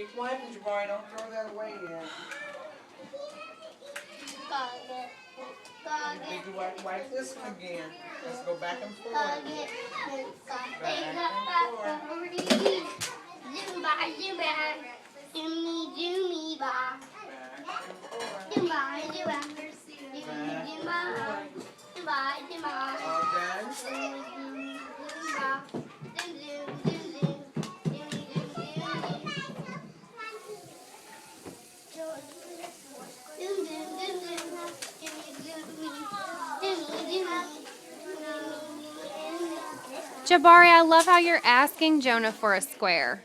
Keep wiping, Jabari. Don't throw that away yet. Did you wipe this one again? Let's go back and forth. Back and All done? Jabari, I love how you're asking Jonah for a square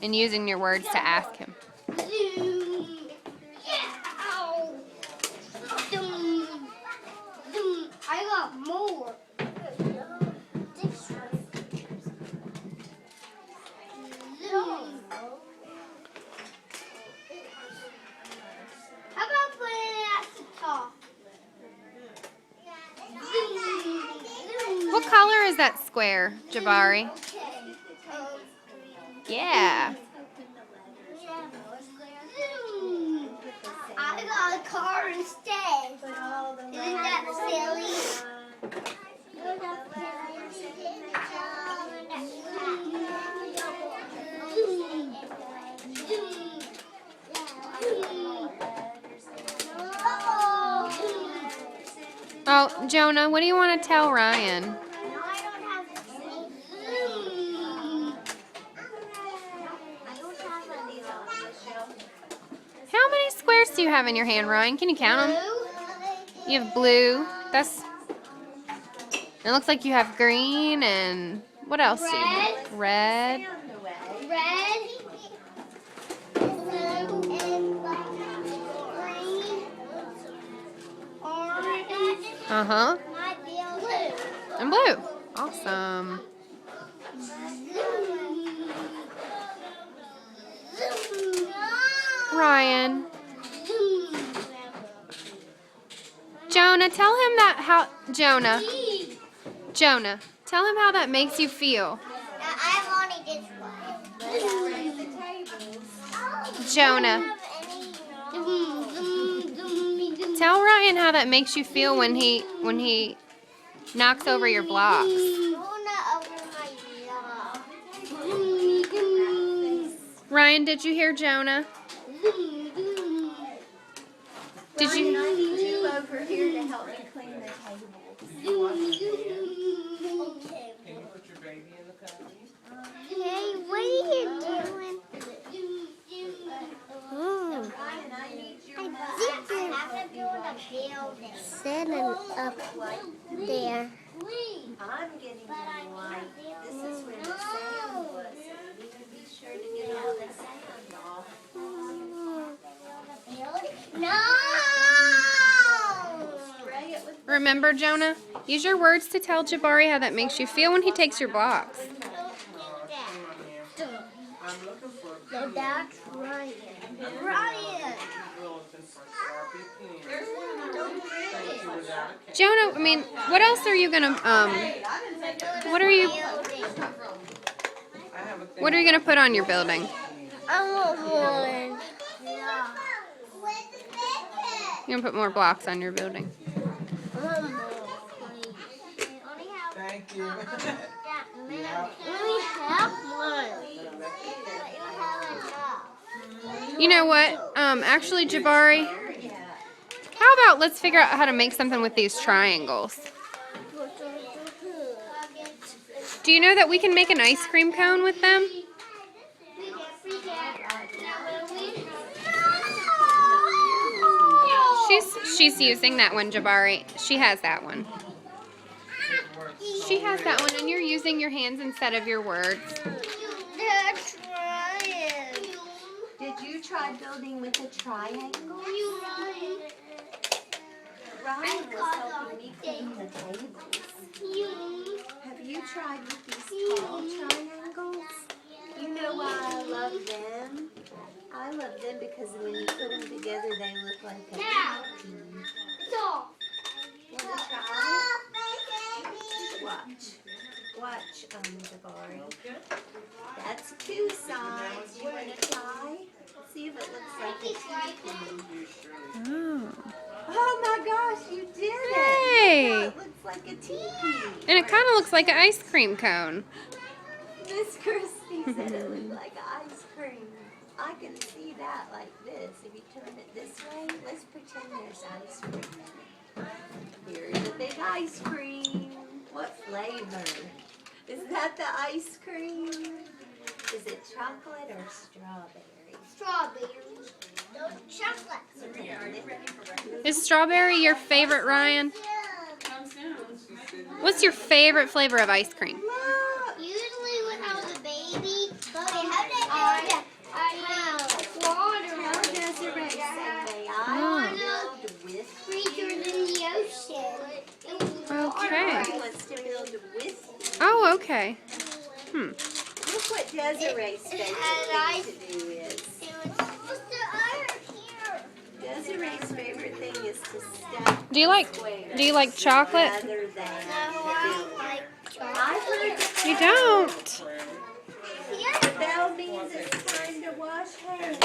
and using your words to ask him. I got more. How about putting it at the top? What color is that square, Jabari? Yeah. I got a car instead. Isn't that silly? Oh, Jonah, what do you want to tell Ryan? How many squares do you have in your hand, Ryan? Can you count them? You have blue. It looks like you have green and what else do you have? Red. Red. Blue and green. Orange. Uh-huh. Blue. And blue. Awesome. Ryan. Jonah, tell him Jonah, tell him how that makes you feel. I only did one. Jonah, tell Ryan how that makes you feel when he knocks over your blocks. Ryan, did you hear Jonah? Did you? I need you over here to help me clean the table. Can you put your baby in the cubby? Hey, what are you doing? Ryan, I need your Setting up there. I'm getting the light. This is where the sand was. So we need to be sure to get all the sand off. No! Spray it with Remember, Jonah? Use your words to tell Jabari how that makes you feel when he takes your blocks. I'm looking for a No, that's Ryan. Jonah, I mean, what else are you gonna what are you gonna put on your building? I want one. You're gonna put more blocks on your building. Thank you. We have one. You know what? Actually, Jabari, how about let's figure out how to make something with these triangles? Do you know that we can make an ice cream cone with them? She's using that one, Jabari. She has that one. She has that one, and you're using your hands instead of your words. That's Ryan. Did you try building with a triangle? Ryan was helping me clean the tables. Have you tried with these tall triangles? You know why I love them? I love them because when you put them together, they look like a mountain. Want to try? Watch, Jabari. That's two sides. You want to try? like an ice cream cone. Miss Christie said it looked like ice cream. I can see that like this. If you turn it this way, let's pretend there's ice cream. Here's a big ice cream. What flavor? Is that the ice cream? Is it chocolate or strawberry? Strawberry. No chocolate. Is strawberry your favorite, Ryan? What's your favorite flavor of ice cream? Usually when I was a baby, how did I water. How does it race? I Build with creatures in the ocean. Okay. He wants to build with. Oh, okay. Look what Desiree's favorite thing to do is. What's the other here? Desiree's favorite thing is to stack Do you like chocolate? rather than No, to I build. like I heard You don't. the bell means it's time to wash hands.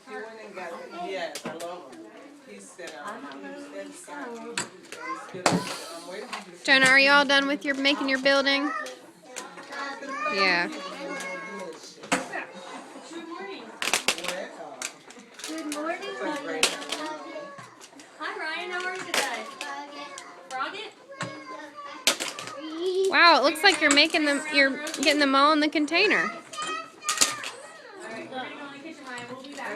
He went and got it. Yes, I love him. He said, I'm waiting for you to Jonah, are you all done with your making your building? Yeah. Good morning, Hi Ryan, how are you today? Frogget? Wow, it looks like you're making them. You're getting them all in the container. Alright, we're gonna go in the kitchen, Ryan. We'll be back.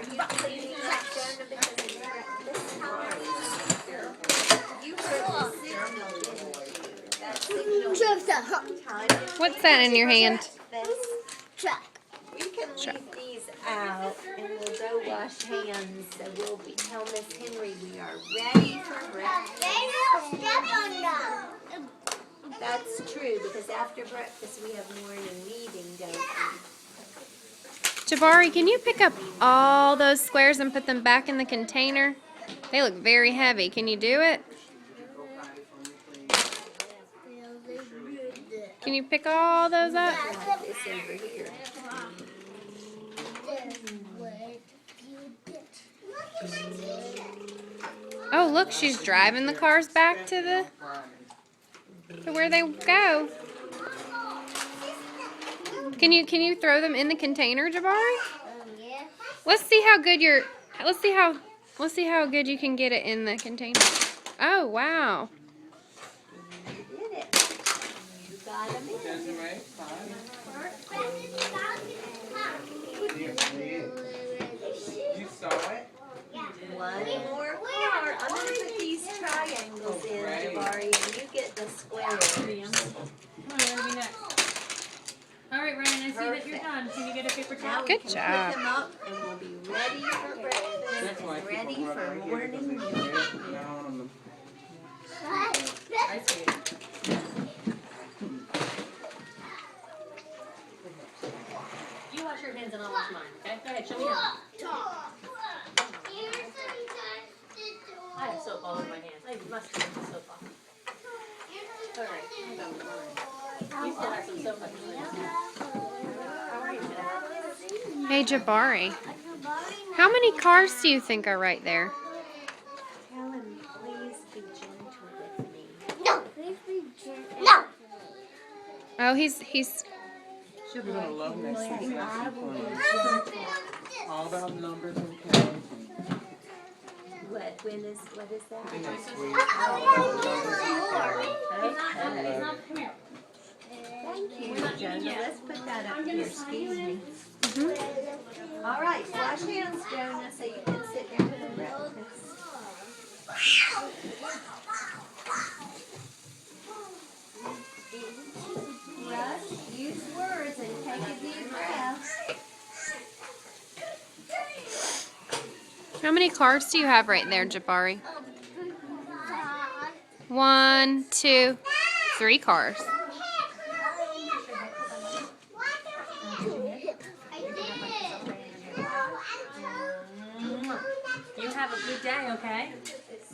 What's that in your hand? Truck. We can leave these out and we'll go wash hands. So we'll tell Miss Henry we are ready for breakfast. Step on them. That's true because after breakfast we have morning meeting, don't we? Jabari, can you pick up all those squares and put them back in the container? They look very heavy. Can you do it? Can you pick all those up? This over here. Oh, look, she's driving the cars back to where they go. Can you throw them in the container, Jabari? Let's see how good let's see how good you can get it in the container. Oh, wow. You did it. You got them in. You saw it? One more car. I'm going to put these triangles in, Jabari, and you get the squares. Come on, you gotta be next. Alright Ryan, I see that you're done. Can you get a paper Now towel? we Good can job. put them up and we'll be ready for breakfast and ready for morning meeting. I see it. You wash your hands and I'll wash mine, okay? Go ahead, show me your I have soap all over my hands. I must have some soap off. Alright, I got mine. You still have some soap on your hands. How are you today? Hey, Jabari. How many cars do you think are right there? Tell him, please be gentle with me. No. No. Oh, he's You're gonna love next week. I will be gentle. All about numbers and counts. What is that? Next week. He's not, come here. Thank you, Jonah. Let's put that up here. Excuse me. All right, wash hands, Jonah, so you can sit down for breakfast. Russ, use words and take a deep breath. How many cars do you have right there, Jabari? 1, 2, 3 cars. You have a good day, okay?